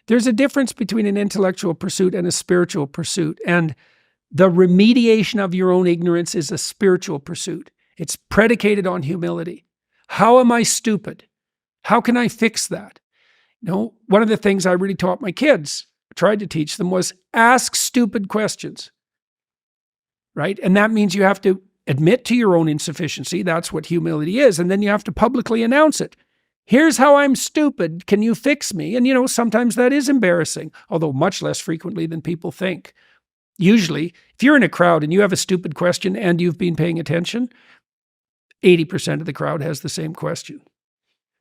There's a difference between an intellectual pursuit and a spiritual pursuit. And the remediation of your own ignorance is a spiritual pursuit. It's predicated on humility. How am I stupid? How can I fix that? One of the things I really taught my kids, tried to teach them, was ask stupid questions, right? And that means you have to admit to your own insufficiency. That's what humility is. And then you have to publicly announce it. Here's how I'm stupid. Can you fix me? And sometimes that is embarrassing, although much less frequently than people think. Usually, if you're in a crowd and you have a stupid question and you've been paying attention, 80% of the crowd has the same question.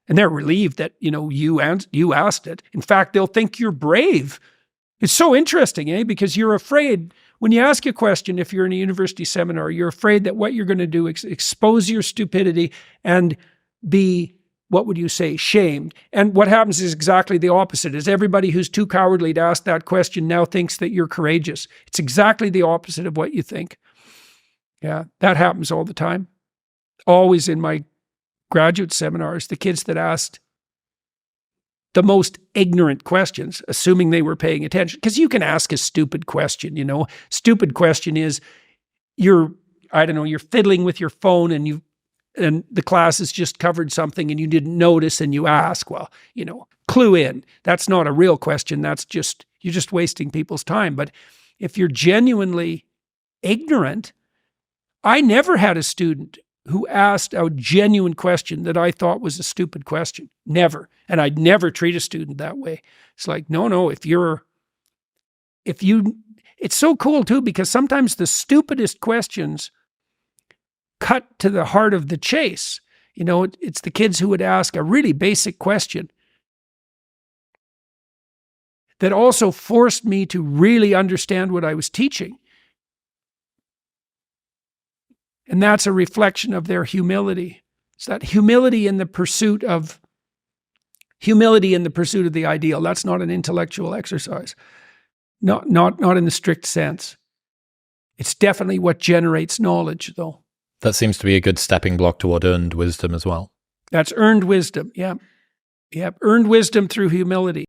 And they're relieved that, you asked it. In fact, they'll think you're brave. It's so interesting, because you're afraid when you ask a question, if you're in a university seminar, you're afraid that what you're going to do is expose your stupidity and be, what would you say, shamed. And what happens is exactly the opposite. Is everybody who's too cowardly to ask that question now thinks that you're courageous. It's exactly the opposite of what you think. Yeah, that happens all the time. Always in my graduate seminars, the kids that asked the most ignorant questions, assuming they were paying attention, because you can ask a stupid question, Stupid question is you're fiddling with your phone and the class has just covered something and you didn't notice and you ask, clue in. That's not a real question. You're just wasting people's time. But if you're genuinely ignorant, I never had a student who asked a genuine question that I thought was a stupid question. Never. And I'd never treat a student that way. It's like, no, it's so cool too, because sometimes the stupidest questions cut to the heart of the chase. It's the kids who would ask a really basic question that also forced me to really understand what I was teaching. And that's a reflection of their humility. It's that humility in the pursuit of the ideal. That's not an intellectual exercise. Not in the strict sense. It's definitely what generates knowledge, though. That seems to be a good stepping block toward earned wisdom as well. That's earned wisdom, yeah. Earned wisdom through humility.